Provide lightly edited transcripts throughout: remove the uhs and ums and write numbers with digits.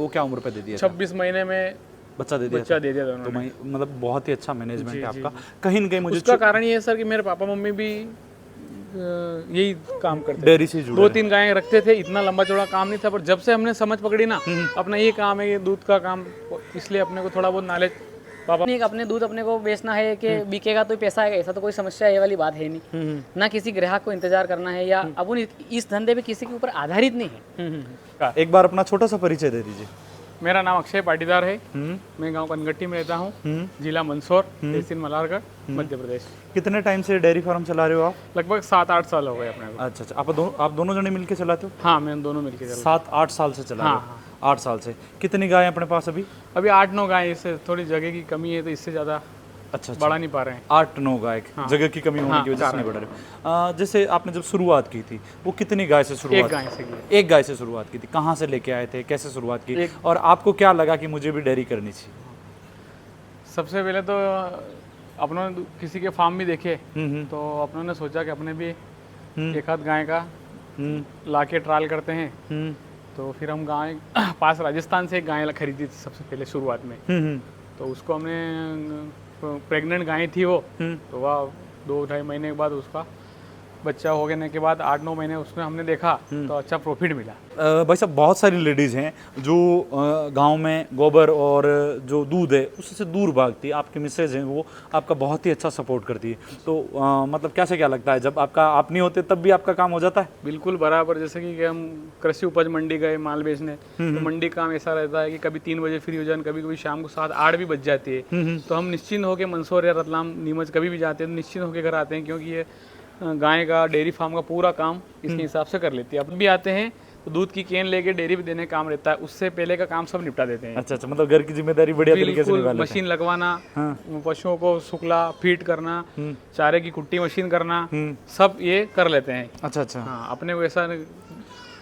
वो क्या उम्र पे दे दिया? 26 महीने में बच्चा दे दिया? बच्चा दे दिया था तो उन्होंने। मतलब बहुत ही अच्छा मैनेजमेंट जी, है जी, आपका। कहीं ना कहीं मुझे उसका कारण ये है सर कि मेरे पापा मम्मी भी यही काम करते थे। डेयरी से जुड़े 2-3 गायें रखते थे, इतना लंबा चौड़ा काम नहीं था, पर जब से हमने समझ पकड़ी ना अपना ये काम है, ये दूध का काम, इसलिए अपने को थोड़ा बहुत नॉलेज पापा नहीं, अपने दूध अपने को बेचना है कि बिकेगा तो पैसा आएगा, ऐसा तो कोई समस्या ये वाली बात है नहीं। ना किसी ग्राहक को इंतजार करना है, या अपन इस धंधे पे किसी के ऊपर आधारित नहीं है। एक बार अपना छोटा सा परिचय दे दीजिए। मेरा नाम अक्षय पाटीदार है। मैं गांव कनगट्टी में रहता हूँ, जिला मंदसौर, तहसील मल्हारगढ़, मध्य प्रदेश। कितने टाइम से डेयरी फार्म चला रहे हो आप? लगभग 7-8 साल हो गए अपने को। अच्छा अच्छा, आप दोनों जने मिलके चलाते हो? हाँ, मैं दोनों मिलके चल। 7-8 साल से चला रहे हो? 8 साल से। कितनी गाय अपने पास अभी? अभी 8-9 गाय, इससे थोड़ी जगह की कमी है तो इससे ज़्यादा अच्छा बढ़ा नहीं पा रहे हैं। 8-9 गाय जगह की कमी होने की वजह से नहीं बढ़ रहे। जैसे आपने जब शुरुआत की थी वो कितनी गाय से शुरुआत? एक गाय से की। एक गाय से शुरुआत की थी। कहाँ से लेके आए थे, कैसे शुरुआत की, और आपको क्या लगा कि मुझे भी डेयरी करनी चाहिए? सबसे पहले तो अपनों ने किसी के फार्म भी देखे, तो अपनों ने सोचा कि अपने भी एक आध गाय का ला के ट्रायल करते हैं। तो फिर हम गाय पास राजस्थान से एक गाय खरीदी थी सबसे पहले शुरुआत में। तो उसको हमने, प्रेग्नेंट गाय थी वो, तो वह 2-2.5 महीने के बाद उसका बच्चा हो गए के बाद 8-9 महीने उसमें हमने देखा तो अच्छा प्रॉफिट मिला। भाई साहब, बहुत सारी लेडीज़ हैं जो गांव में गोबर और जो दूध है उससे दूर भागती है। आपकी मिसेज हैं, वो आपका बहुत ही अच्छा सपोर्ट करती है। तो मतलब कैसे, क्या लगता है जब आप नहीं होते तब भी आपका काम हो जाता है? बिल्कुल बराबर। जैसे कि हम कृषि उपज मंडी गए माल बेचने, तो मंडी काम ऐसा रहता है कि कभी 3 बजे फ्री हो जाए, कभी कभी शाम को 7-8 भी बज जाती है। तो हम निश्चिंत होकर मंदसौर या रतलाम, नीमच कभी भी जाते हैं तो निश्चिंत होकर घर आते हैं, क्योंकि ये गाय का डेयरी फार्म का पूरा काम इसके हिसाब से कर लेती है। अपन भी आते हैं तो दूध की कैन लेके डेयरी पे देने का काम रहता है, उससे पहले का काम सब निपटा देते हैं। अच्छा अच्छा, मतलब घर की जिम्मेदारी बढ़िया तरीके से निभा लेते हैं। मशीन लगवाना, पशुओं को सुखला फीड करना, चारे की कुट्टी मशीन करना, सब ये कर लेते हैं। अच्छा अच्छा, हाँ, अपने को ऐसा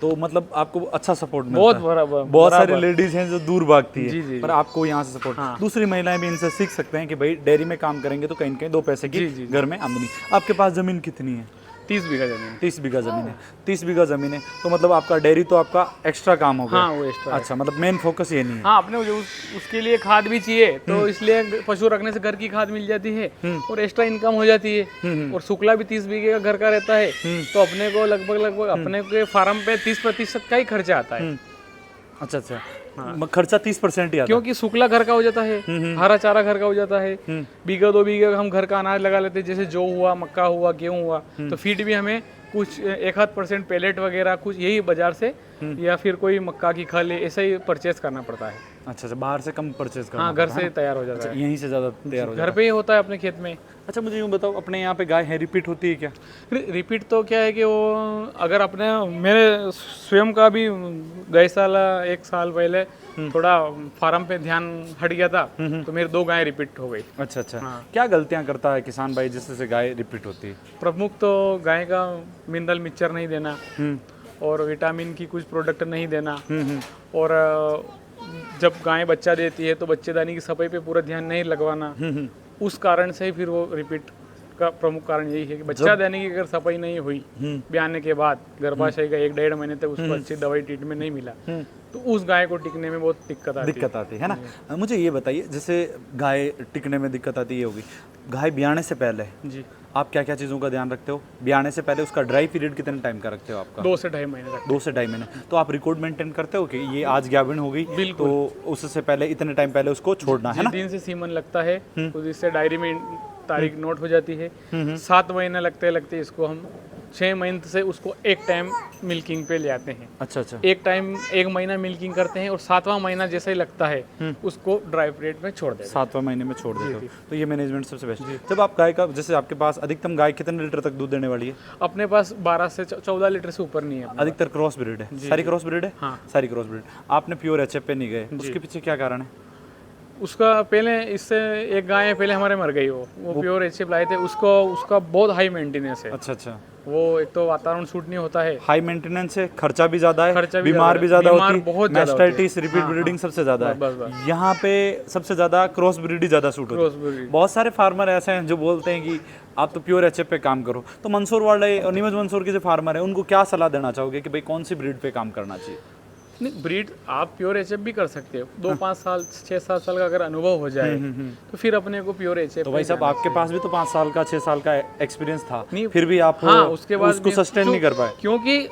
तो मतलब आपको अच्छा सपोर्ट मिलता बहुत है। बराबर। बहुत सारी लेडीज हैं जो दूर भागती है, जी, जी, पर आपको यहाँ से सपोर्ट। दूसरी महिलाएं भी इनसे सीख सकते हैं कि भाई डेयरी में काम करेंगे तो कहीं न कहीं 2 पैसे की घर में आमदनी। आपके पास जमीन कितनी है? 30 बीघा जमीन। 30 बीघा जमीन है। 30 बीघा जमीन है तो मतलब आपका डेयरी तो आपका एक्स्ट्रा काम हो गया। हाँ, वो एक्स्ट्रा। अच्छा, मतलब मेन फोकस ये नहीं है। हाँ, अपने उसके लिए खाद भी चाहिए, तो इसलिए पशु रखने से घर की खाद मिल जाती है और एक्स्ट्रा इनकम हो जाती है। और शुक्ला भी 30 बीघे का घर का रहता है, तो अपने को लगभग अपने के फार्म पे 30% का ही खर्चा आता है। अच्छा अच्छा, खर्चा 30% ही आता है। क्योंकि शुक्ला घर का हो जाता है, हरा चारा घर का हो जाता है, बीघा 2 बीघे हम घर का अनाज लगा लेते हैं, जैसे जौ हुआ, मक्का हुआ, गेहूं हुआ। तो फीड भी हमें कुछ 1-8% पैलेट वगैरह कुछ यही बाजार से या फिर कोई मक्का की खल ऐसा ही परचेज करना पड़ता है। अच्छा अच्छा, बाहर से कम परचेज करना? हाँ, घर से तैयार हो जाता है। यहीं से ज़्यादा तैयार हो जाता घर पे ही होता है अपने खेत में। अच्छा, मुझे यूँ बताओ, अपने यहाँ पे गाय है रिपीट होती है क्या? रिपीट तो क्या है कि वो अगर अपने मेरे स्वयं का भी गए साल 1 साल पहले थोड़ा फार्म पे ध्यान हट गया था, तो मेरी 2 गायें रिपीट हो गई। अच्छा अच्छा, क्या गलतियाँ करता है किसान भाई जिससे गाय रिपीट होती है? प्रमुख तो गाय का मिनरल मिक्सचर नहीं देना, और विटामिन की कुछ प्रोडक्ट नहीं देना, और जब गाय बच्चा देती है तो बच्चेदानी की सफाई पे पूरा ध्यान नहीं लगवाना। उस कारण से फिर वो रिपीट का प्रमुख कारण यही है कि बच्चा देने की अगर सफाई नहीं हुई ब्याने के बाद, गर्भाशय का 1-1.5 महीने तक उसको अच्छी दवाई ट्रीटमेंट नहीं मिला, तो उस गाय को टिकने में बहुत दिक्कत आती है ना। मुझे ये बताइए, जैसे गाय टिकने में दिक्कत आती है होगी, गाय ब्याने से पहले जी आप क्या क्या चीज़ों का ध्यान रखते हो? ब्याने से पहले उसका ड्राई पीरियड कितने टाइम का रखते हो आपका? 2 से 2.5 महीने तक। 2 से 2.5 महीने। तो आप रिकॉर्ड मेंटेन करते हो कि ये आज गाभिन हो गई तो उससे पहले इतने टाइम पहले उसको छोड़ना है ना? दिन से सीमन लगता है तो इससे डायरी में तारीख नोट हो जाती है। 7 महीने लगते इसको हम 6 महीने से उसको एक टाइम मिल्किंग पे ले आते हैं। अच्छा अच्छा, एक महीना मिल्किंग करते हैं और 7वां महीना जैसे ही लगता है उसको ड्राई पीरियड में छोड़ देते हैं। 7वां महीने में छोड़ देते हो, तो ये मैनेजमेंट सबसे बेस्ट। जब आप गाय का, जैसे आपके पास अधिकतम गाय कितने लीटर तक दूध देने वाली है? अपने पास 12 से 14 लीटर से ऊपर नहीं है। अधिकतर क्रॉस ब्रीड है? सारी क्रॉस ब्रीड है? हाँ, सारी क्रॉस ब्रीड। आपने प्योर एचएफ पे नहीं गए, उसके पीछे क्या कारण है? उसका पहले इससे एक गाय पहले हमारे मर गई, वो प्योर एचएफ लाए थे, उसका बहुत हाई मेंटेनेंस है। अच्छा अच्छा, वो एक तो वातावरण सूट नहीं होता है, हाई मेंटेनेंस है, खर्चा भी ज्यादा है, बीमार भी ज्यादा होती है, मैस्टाइटिस, रिपीट ब्रीडिंग सबसे ज्यादा है। यहाँ पे सबसे ज्यादा क्रॉस ब्रीड ही ज्यादा सूट होती है। बहुत सारे फार्मर ऐसे हैं जो बोलते हैं कि आप तो प्योर एचएफ पे काम करो, तो मंदसौर वाले और नीमच मंदसौर के जो फार्मर है उनको क्या सलाह देना चाहोगे कि भाई कौन सी ब्रीड पे काम करना चाहिए? नहीं, ब्रीड आप प्योर एचएफ भी कर सकते हो, 2-5 साल 6-7 साल का अगर अनुभव हो जाए तो फिर अपने को प्योर एचएफ। तो भाई साहब आपके पास भी तो 5 साल का 6 साल का एक्सपीरियंस था, नहीं, फिर भी आप हाँ, उसके बाद उसको भी सस्टेन नहीं कर पाए। क्योंकि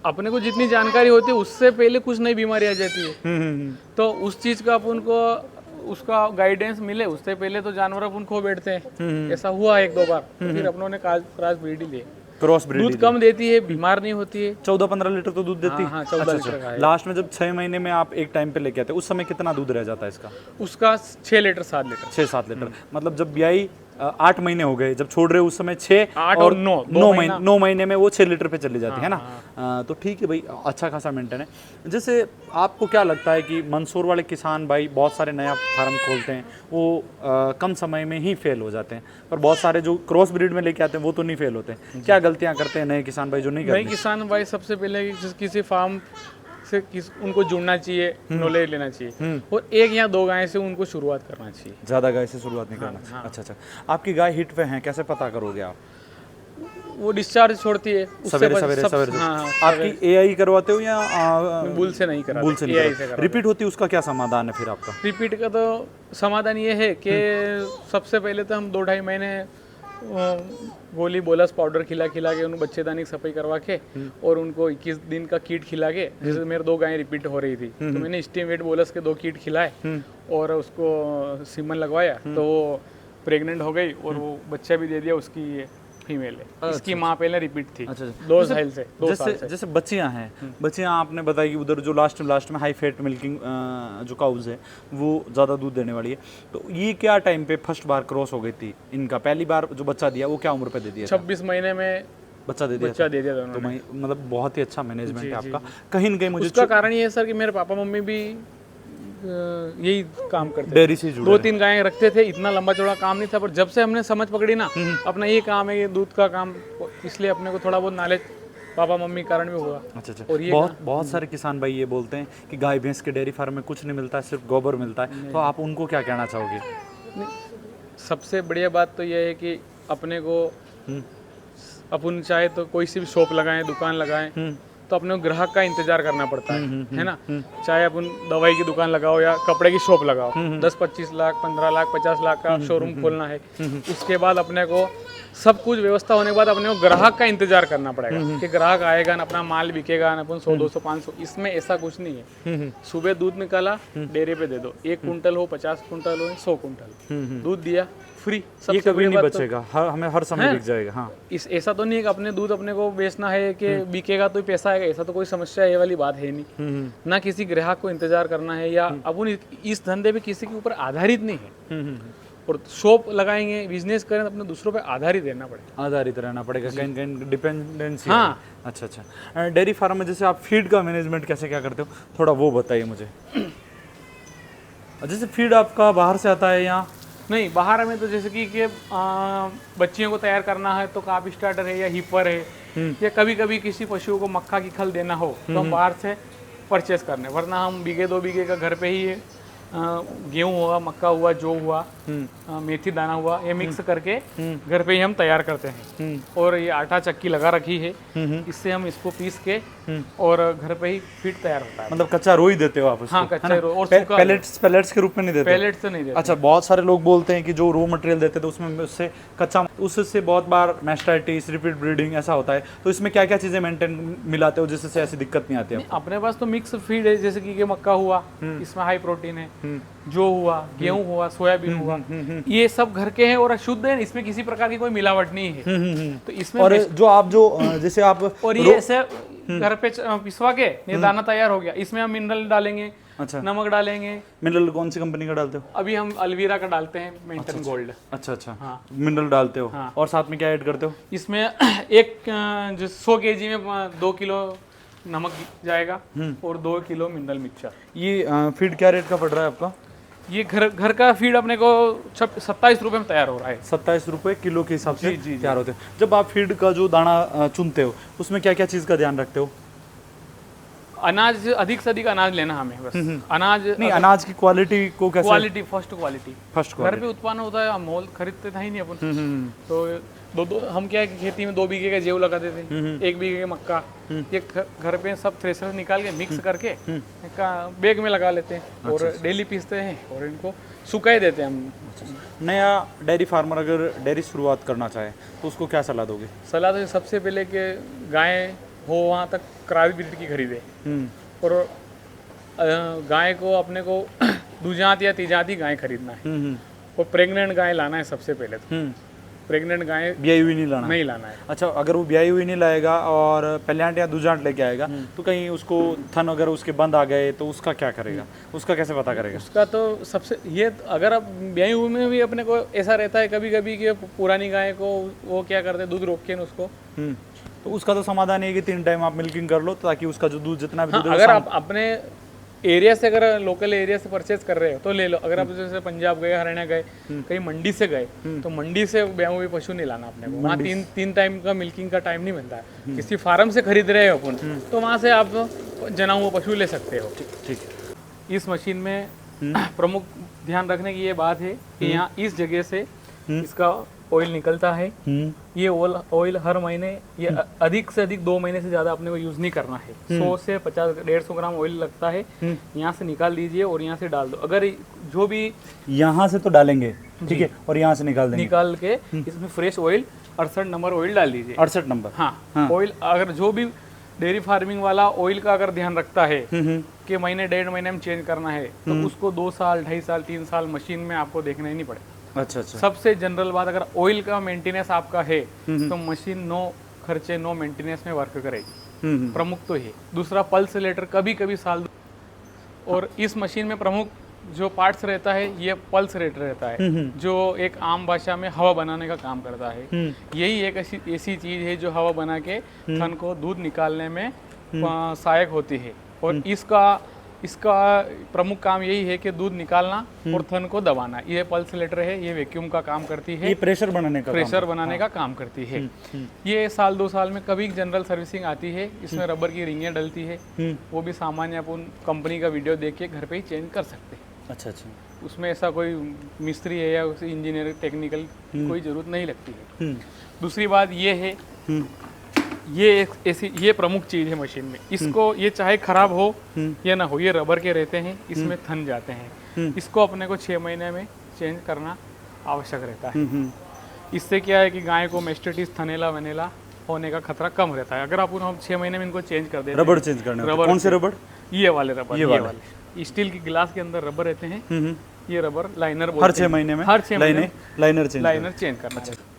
अपने को जितनी जानकारी होती है उससे पहले कुछ नई बीमारी आ जाती है, तो उस चीज़ का अपन को उसका गाइडेंस मिले उससे पहले तो जानवर अपन खो बैठते हैं। ऐसा हुआ 1-2 बार, तो फिर अपनों ने क्रॉस ब्रीड ही ली। क्रॉस ब्रीड दूध कम देती है, बीमार नहीं होती है। 14-15 लीटर तो दूध देती है। हाँ, 14 लीटर का है। लास्ट में जब 6 महीने में आप एक टाइम पे लेके आते हैं उस समय कितना दूध रह जाता है इसका? उसका 6 लीटर 7 लीटर 6-7 लीटर। मतलब जब ब्याई 8 महीने हो गए, जब छोड़ रहे हो उस समय 6 8 और 9 9 महीने में वो 6 लीटर पे चली जाती है ना। तो ठीक है भाई, अच्छा खासा मेंटेन है। जैसे आपको क्या लगता है कि मंदसौर वाले किसान भाई बहुत सारे नया फार्म खोलते हैं, वो कम समय में ही फेल हो जाते हैं, पर बहुत सारे जो क्रॉस ब्रीड में लेके आते हैं वो तो नहीं फेल होते। क्या गलतियां करते हैं नए किसान भाई जो नहीं नए करते? किसान भाई सबसे पहले किसी फार्म से उनको जुड़ना चाहिए, नॉलेज लेना चाहिए, और 1 या 2 गाय से उनको शुरुआत करना चाहिए। ज़्यादा गाय से शुरुआत नहीं करना चाहिए। अच्छा, आपकी गाय हिट पे है, कैसे पता करोगे आप? वो डिस्चार्ज छोड़ती है उससे सवेरे सवेरे सवेरे आपकी एआई करवाते हो या बुल से नहीं करा? बुल से नहीं करा? रिपीट होती है, उसका क्या समाधान है फिर आपका? रिपीट का तो समाधान ये है कि सबसे पहले तो हम 2-2.5 महीने गोली बोलस पाउडर खिला के उन बच्चेदानी की सफाई करवा के और उनको 21 दिन का कीट खिला के, जैसे मेरे 2 गायें रिपीट हो रही थी तो मैंने स्टीमवेट बोलस के 2 कीट खिलाए और उसको सीमन लगवाया, तो वो प्रेग्नेंट हो गई और वो बच्चा भी दे दिया। उसकी फीमेल है, इसकी माँ पहले रिपीट थी। 2 साल से 2 साल से। जैसे बच्चियां हैं, बच्चियां आपने बताया कि उधर जो लास्ट में हाई फैट मिल्किंग जो काउज है वो ज़्यादा दूध देने वाली है, तो ये क्या टाइम पे फर्स्ट बार क्रॉस हो गई थी इनका? पहली बार जो बच्चा दिया वो क्या उम्र पे दे दिया? 26 महीने में बच्चा दे दिया। तो मतलब बहुत ही अच्छा मैनेजमेंट है आपका। कहीं ना कहीं मुझे उसका कारण ये है सर कि मेरे पापा मम्मी भी यही काम करते थे, डेयरी से जुड़े 2-3 गायें रखते थे, इतना लंबा चौड़ा काम नहीं था, पर जब से हमने समझ पकड़ी ना अपना ये काम है, ये दूध का काम, इसलिए अपने को थोड़ा बहुत नॉलेज पापा मम्मी कारण भी हुआ। अच्छा। और ये बहुत सारे किसान भाई ये बोलते हैं कि गाय भैंस के डेयरी फार्म में कुछ नहीं मिलता है, सिर्फ गोबर मिलता है, तो आप उनको क्या कहना चाहोगे? सबसे बढ़िया बात तो यह है कि अपने को अपन चाहे तो कोई सी भी शॉप लगाएं, दुकान लगाएं, तो अपने को ग्राहक का इंतजार करना पड़ता है ना। चाहे अपन दवाई की दुकान लगाओ या कपड़े की शॉप लगाओ, 10-25 लाख 15 लाख 50 लाख का शोरूम खोलना है, उसके बाद अपने को सब कुछ व्यवस्था होने के बाद अपने को ग्राहक का इंतजार करना पड़ेगा कि ग्राहक आएगा ना, अपना माल बिकेगा ना, अपन 100-200 500। इसमें ऐसा कुछ नहीं है। सुबह दूध निकाला, डेयरे पे दे दो, 1 कुंटल हो 50 कुंटल हो 100 कुंटल दूध दिया, फ्री। ये कभी नहीं बचेगा, हमें हर समय बिक जाएगा। हाँ, ऐसा तो नहीं है कि अपने दूध अपने को बेचना है कि बिकेगा तो पैसा आएगा, ऐसा तो कोई समस्या ये वाली बात है नहीं। ना किसी ग्राहक को इंतजार करना है, या अपन इस धंधे पे किसी के ऊपर आधारित नहीं है। और शॉप लगाएंगे, बिजनेस करें तो अपने दूसरों पे आधारित रहना पड़ेगा, आधारित रहना पड़ेगा, कहीं डिपेंडेंसी। हाँ। अच्छा। डेयरी फार्म में जैसे आप फीड का मैनेजमेंट कैसे क्या करते हो, थोड़ा वो बताइए मुझे। जैसे फीड आपका बाहर से आता है या नहीं? बाहर में तो जैसे कि बच्चियों को तैयार करना है तो काप स्टार्टर है या हिपर है, या कभी कभी किसी पशुओं को मक्का की खल देना हो तो हम बाहर से परचेस करने, वरना हम 1-2 बीघे का घर पे ही गेहूं हुआ, मक्का हुआ, जौ हुआ, मेथी दाना हुआ, ये मिक्स करके घर पे ही हम तैयार करते हैं। और ये आटा चक्की लगा रखी है, इससे हम इसको पीस के और घर पे ही फीड तैयार होता है। मतलब कच्चा रो ही देते हो आप उसको? हाँ, कच्चा रो। और पैलेट्स के रूप में नहीं देते? पैलेट से नहीं देते। अच्छा, बहुत सारे लोग बोलते हैं कि जो रो मटेरियल देते थे उसमें उससे कच्चा, उससे बहुत बार मैस्टाइटिस, रिपीट ब्रीडिंग ऐसा होता है, तो इसमें क्या क्या चीजें मेंटेन मिलाते हो जिससे ऐसी दिक्कत नहीं आती है? अपने पास तो मिक्स फीड है, जैसे कि मक्का हुआ, इसमें हाई प्रोटीन है, जो हुआ, गेहूं हुआ, सोयाबीन हुआ, ये सब घर के हैं और शुद्ध है, इसमें किसी प्रकार की कोई मिलावट नहीं है। तो इसमें और जो जैसे आप और ये ऐसे घर पे पिसवा के ये दाना तैयार हो गया, इसमें हम मिनरल डालेंगे। अच्छा। नमक डालेंगे। मिनरल कौन सी कंपनी का डालते हो? अभी हम अलवीरा का डालते हैं, मेंटेन गोल्ड। अच्छा। हाँ। मिनरल डालते हो। हाँ। और साथ में क्या ऐड करते हो? इसमें एक जो 100 kg में 2 किलो नमक जाएगा और 2 किलो मिनरल मिक्सचर। ये फीड क्या रेट का पड़ रहा है आपका? ये घर का फीड अपने को 27 रुपए में तैयार हो रहा है। 27 रुपए किलो के हिसाब से जी। तैयार होते हैं। जब आप फीड का जो दाना चुनते हो उसमें क्या क्या चीज़ का ध्यान रखते हो? अनाज, अधिक से अधिक अनाज लेना हमें बस। अनाज नहीं, अनाज की क्वालिटी को कैसे? Quality, first quality. फर्स्ट घर पे उत्पन्न होता है, मोल खरीदते था ही नहीं अपन। तो दो हम क्या है कि खेती में 2 बीघे का गेहूं लगा देते हैं, 1 बीघे का मक्का, ये घर पे सब थ्रेशर निकाल के मिक्स करके बैग में लगा लेते हैं और डेली पीसते हैं और इनको सुखाई देते हैं हम। नया डेयरी फार्मर अगर डेयरी शुरुआत करना चाहे तो उसको क्या सलाह दोगे? सलाह तो सबसे पहले कि गाय हो वहाँ तक क्रॉस ब्रीड की खरीदे और गाय को अपने को दूजात या तीजाती गाय खरीदना है और प्रेग्नेंट गाय लाना है सबसे पहले तो। प्रेग्नेंट गाय ब्याई हुई नहीं लाना है। अच्छा, अगर वो ब्याई हुई नहीं लाएगा और पहल्याट या दूजाट लेके आएगा तो कहीं उसको थन अगर उसके बंद आ गए तो उसका क्या करेगा? उसका कैसे पता करेगा? उसका तो सबसे ये अगर आप ब्याई हुई में भी अपने को ऐसा रहता है कभी कभी कि पुरानी गाय को वो क्या करते हैं, दूध रोक के उसको तो उसका तो समाधान है कि 3 टाइम आप मिल्किंग कर लो ताकि उसका जो दूध जितना भी दूध है अगर आप अपने एरिया से अगर लोकल एरिया से परचेज कर रहे हो तो ले लो। अगर आप जैसे पंजाब गए, हरियाणा गए, कहीं मंडी से गए तो मंडी से ब्याह हुए पशु नहीं लाना अपने को। वहाँ 3 टाइम का मिल्किंग का टाइम नहीं मिलता है। किसी फार्म से खरीद रहे हो अपन तो वहाँ से आप जना हुआ पशु ले सकते हो। ठीक है। इस मशीन में प्रमुख ध्यान रखने की ये बात है कि यहाँ इस जगह से इसका ऑयल निकलता है। ये ऑयल हर महीने ये अधिक से अधिक 2 महीने से ज़्यादा अपने को यूज़ नहीं करना है। 100 से 50-150 ग्राम ऑयल लगता है। यहाँ से निकाल दीजिए और यहाँ से डाल दो। अगर जो भी यहाँ से तो डालेंगे, ठीक है, और यहाँ से निकाल देंगे। निकाल के इसमें फ्रेश ऑयल 68 नंबर ऑयल डाल दीजिए। 68 नंबर। हाँ, ऑयल अगर जो भी डेयरी फार्मिंग वाला ऑयल का अगर ध्यान रखता है कि महीने 1.5 महीने में चेंज करना है तो उसको 2 साल, 2.5 साल, 3 साल मशीन में आपको देखना ही नहीं पड़ेगा। अच्छा। सबसे जनरल बात, अगर ऑयल का मेंटेनेंस आपका है तो मशीन नो खर्चे नो मेंटेनेंस में वर्क करेगी। प्रमुख तो ये। दूसरा, पल्स लेटर कभी कभी साल और इस मशीन में प्रमुख जो पार्ट्स रहता है ये पल्स रेटर रहता है जो एक आम भाषा में हवा बनाने का काम करता है। यही एक ऐसी चीज है जो हवा बना के थन को दूध निकालने में सहायक होती है और इसका प्रमुख काम यही है कि दूध निकालना और थन को दबाना। ये पल्स लेटर है, ये वैक्यूम का काम करती है। ये प्रेशर बनाने का काम करती है। ये साल 2 साल में कभी जनरल सर्विसिंग आती है। इसमें रबर की रिंगें डलती है, वो भी सामान्य अपन कंपनी का वीडियो देख के घर पे ही चेंज कर सकते हैं। अच्छा। उसमें ऐसा कोई मिस्त्री है या इंजीनियर टेक्निकल कोई जरूरत नहीं लगती है। दूसरी बात ये है, ये प्रमुख चीज है मशीन में। इसको ये चाहे खराब हो या ना हो, ये रबर के रहते हैं, इसमें थन जाते हैं। इसको अपने को 6 महीने में चेंज करना आवश्यक रहता है। इससे क्या है कि गाय को मेस्टाइटिस, थनेला वनेला होने का खतरा कम रहता है। अगर हम 6 महीने में इनको चेंज कर देते हैं। रबर चेंज करना है। कौन से रबर? ये वाले रबर, ये वाले स्टील की गिलास के अंदर रबर रहते हैं। ये रबर लाइनर हर 6 महीने में लाइनर लाइनर चेंज करना चाहिए।